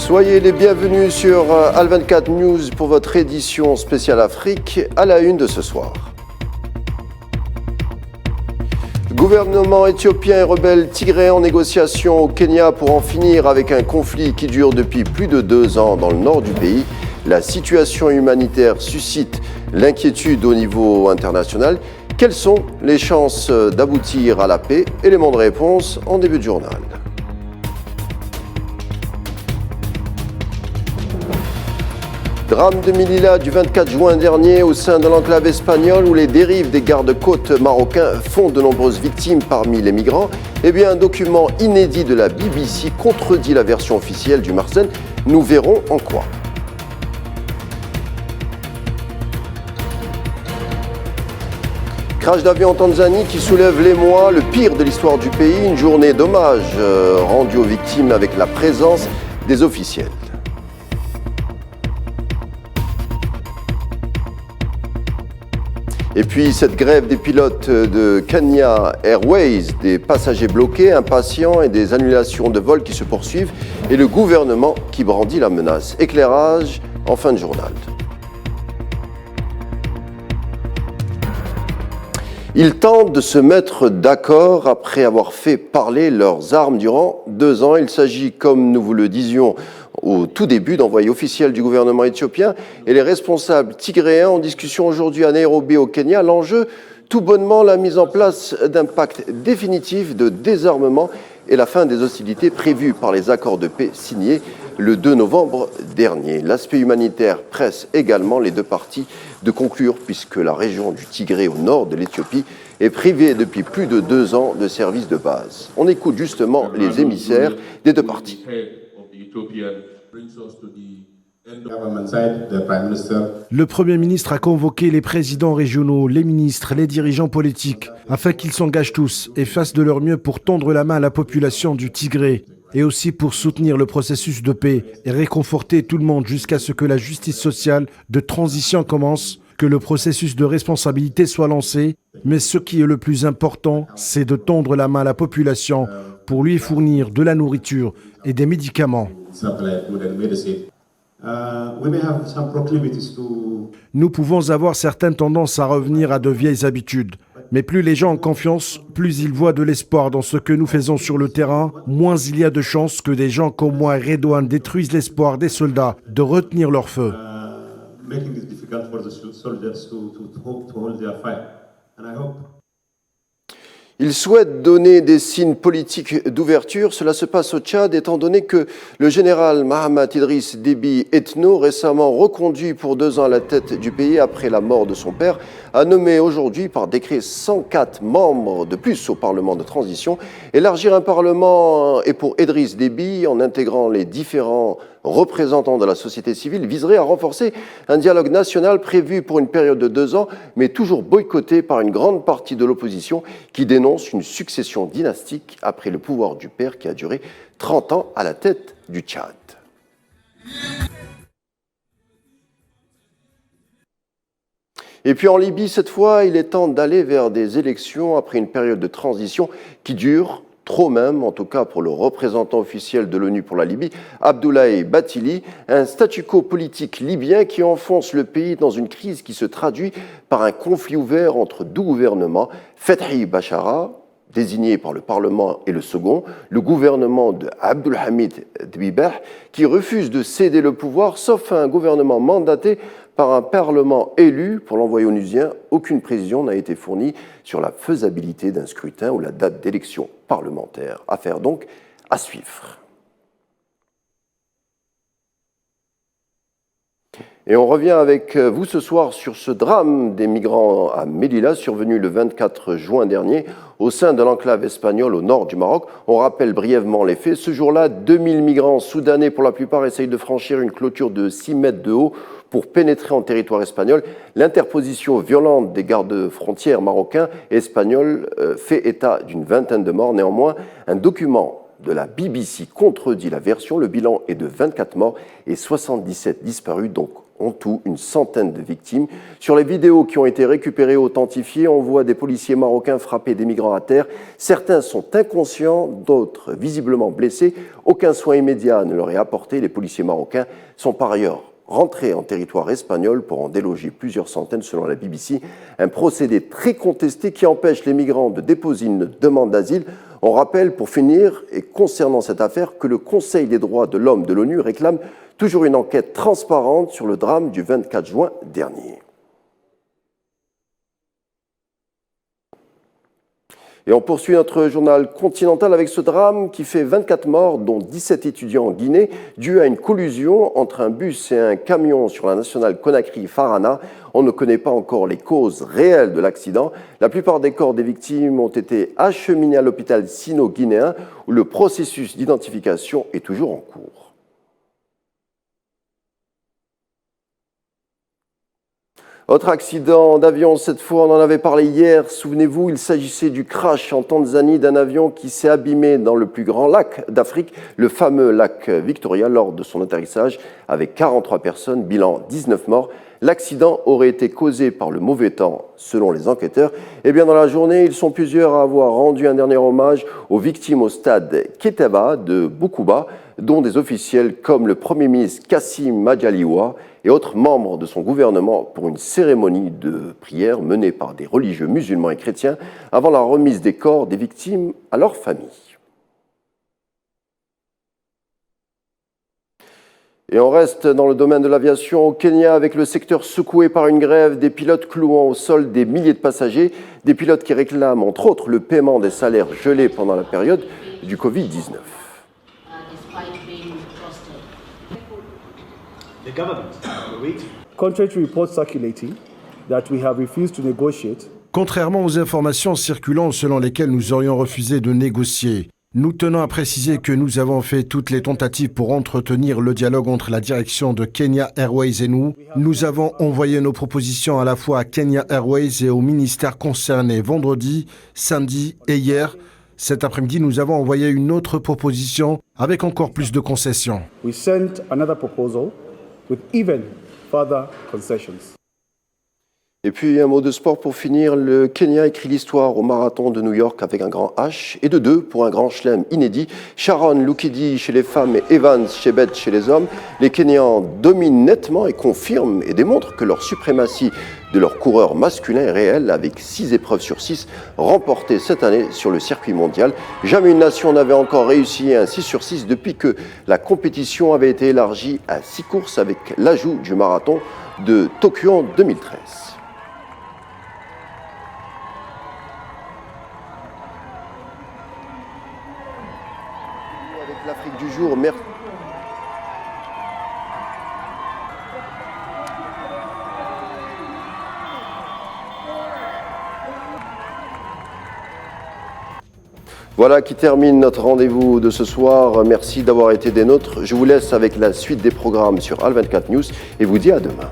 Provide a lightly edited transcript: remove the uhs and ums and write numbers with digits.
Soyez les bienvenus sur Al24 News pour votre édition spéciale Afrique à la une de ce soir. Gouvernement éthiopien et rebelles tigréens en négociation au Kenya pour en finir avec un conflit qui dure depuis plus de 2 ans dans le nord du pays. La situation humanitaire suscite l'inquiétude au niveau international. Quelles sont les chances d'aboutir à la paix? Élément de réponse en début de journal. Drame de Melilla du 24 juin dernier au sein de l'enclave espagnole où les dérives des gardes-côtes marocains font de nombreuses victimes parmi les migrants. Eh bien, un document inédit de la BBC contredit la version officielle du Marsden. Nous verrons en quoi. Crash d'avion en Tanzanie qui soulève l'émoi, le pire de l'histoire du pays. Une journée d'hommage rendue aux victimes avec la présence des officiels. Et puis cette grève des pilotes de Kenya Airways, des passagers bloqués, impatients et des annulations de vols qui se poursuivent et le gouvernement qui brandit la menace. Éclairage en fin de journal. Ils tentent de se mettre d'accord après avoir fait parler leurs armes durant 2 ans. Il s'agit, comme nous vous le disions au tout début, d'envoyés officiels du gouvernement éthiopien et les responsables tigréens en discussion aujourd'hui à Nairobi au Kenya. L'enjeu, tout bonnement, la mise en place d'un pacte définitif de désarmement et la fin des hostilités prévues par les accords de paix signés le 2 novembre dernier. L'aspect humanitaire presse également les deux parties de conclure puisque la région du Tigré au nord de l'Éthiopie est privée depuis plus de 2 ans de services de base. On écoute justement les émissaires des deux parties. Le Premier ministre a convoqué les présidents régionaux, les ministres, les dirigeants politiques, afin qu'ils s'engagent tous et fassent de leur mieux pour tendre la main à la population du Tigré, et aussi pour soutenir le processus de paix et réconforter tout le monde jusqu'à ce que la justice sociale de transition commence, que le processus de responsabilité soit lancé. Mais ce qui est le plus important, c'est de tendre la main à la population pour lui fournir de la nourriture et des médicaments. Nous pouvons avoir certaines tendances à revenir à de vieilles habitudes. Mais plus les gens ont confiance, plus ils voient de l'espoir dans ce que nous faisons sur le terrain, moins il y a de chances que des gens comme moi et Redouane détruisent l'espoir des soldats de retenir leur feu. Il souhaite donner des signes politiques d'ouverture. Cela se passe au Tchad, étant donné que le général Mahamat Idriss Déby Itno, récemment reconduit pour 2 ans à la tête du pays après la mort de son père, a nommé aujourd'hui par décret 104 membres de plus au Parlement de transition. Élargir un Parlement et pour Idriss Déby, en intégrant les différents représentants de la société civile, viserait à renforcer un dialogue national prévu pour une période de 2 ans, mais toujours boycotté par une grande partie de l'opposition qui dénonce une succession dynastique après le pouvoir du père qui a duré 30 ans à la tête du Tchad. Et puis en Libye, cette fois, il est temps d'aller vers des élections après une période de transition qui dure trop même, en tout cas pour le représentant officiel de l'ONU pour la Libye, Abdoulaye Bathily, un statu quo politique libyen qui enfonce le pays dans une crise qui se traduit par un conflit ouvert entre 2 gouvernements, Fethi Bachara, désigné par le Parlement, et le second, le gouvernement de Abdulhamid Dbibeh, qui refuse de céder le pouvoir, sauf un gouvernement mandaté par un Parlement élu. Pour l'envoyé onusien, aucune précision n'a été fournie sur la faisabilité d'un scrutin ou la date d'élection parlementaire. Affaire donc à suivre. Et on revient avec vous ce soir sur ce drame des migrants à Melilla, survenu le 24 juin dernier au sein de l'enclave espagnole au nord du Maroc. On rappelle brièvement les faits. Ce jour-là, 2000 migrants soudanais pour la plupart essayent de franchir une clôture de 6 mètres de haut pour pénétrer en territoire espagnol. L'interposition violente des gardes-frontières marocains et espagnols fait état d'une 20aine de morts. Néanmoins, un document de la BBC contredit la version. Le bilan est de 24 morts et 77 disparus, donc En tout, une centaine de victimes. Sur les vidéos qui ont été récupérées authentifiées, on voit des policiers marocains frapper des migrants à terre. Certains sont inconscients, d'autres visiblement blessés. Aucun soin immédiat ne leur est apporté. Les policiers marocains sont par ailleurs rentrés en territoire espagnol pour en déloger plusieurs centaines selon la BBC. Un procédé très contesté qui empêche les migrants de déposer une demande d'asile. On rappelle pour finir, et concernant cette affaire, que le Conseil des droits de l'homme de l'ONU réclame toujours une enquête transparente sur le drame du 24 juin dernier. Et on poursuit notre journal continental avec ce drame qui fait 24 morts, dont 17 étudiants en Guinée, dû à une collusion entre un bus et un camion sur la nationale Conakry-Farana. On ne connaît pas encore les causes réelles de l'accident. La plupart des corps des victimes ont été acheminés à l'hôpital sino-guinéen, où le processus d'identification est toujours en cours. Autre accident d'avion, cette fois on en avait parlé hier, souvenez-vous, il s'agissait du crash en Tanzanie d'un avion qui s'est abîmé dans le plus grand lac d'Afrique, le fameux lac Victoria, lors de son atterrissage avec 43 personnes, bilan 19 morts. L'accident aurait été causé par le mauvais temps, selon les enquêteurs. Et bien dans la journée, ils sont plusieurs à avoir rendu un dernier hommage aux victimes au stade Keteba de Bukuba, dont des officiels comme le Premier ministre Kassim Majaliwa et autres membres de son gouvernement pour une cérémonie de prière menée par des religieux musulmans et chrétiens avant la remise des corps des victimes à leurs familles. Et on reste dans le domaine de l'aviation au Kenya avec le secteur secoué par une grève des pilotes clouant au sol des milliers de passagers, des pilotes qui réclament entre autres le paiement des salaires gelés pendant la période du Covid-19. The government agreed. Contrary to reports circulating that we have refused to negotiate. Contrairement aux informations circulant selon lesquelles nous aurions refusé de négocier, nous tenons à préciser que nous avons fait toutes les tentatives pour entretenir le dialogue entre la direction de Kenya Airways et nous. Nous avons envoyé nos propositions à la fois à Kenya Airways et aux ministères concernés vendredi, samedi et hier. Cet après-midi, nous avons envoyé une autre proposition avec encore plus de concessions. We sent another proposal with even further concessions. Et puis un mot de sport pour finir. Le Kenya écrit l'histoire au marathon de New York avec un grand H et de 2 pour un grand chelem inédit. Sharon Lukidi chez les femmes et Evans Chebet chez les hommes. Les Kenyans dominent nettement et confirment et démontrent que leur suprématie de leur coureur masculin est réelle avec 6 épreuves sur 6 remportées cette année sur le circuit mondial. Jamais une nation n'avait encore réussi un 6 sur 6 depuis que la compétition avait été élargie à 6 courses avec l'ajout du marathon de Tokyo en 2013. Avec l'Afrique du jour, merci. Voilà qui termine notre rendez-vous de ce soir. Merci d'avoir été des nôtres. Je vous laisse avec la suite des programmes sur Al24 News et vous dis à demain.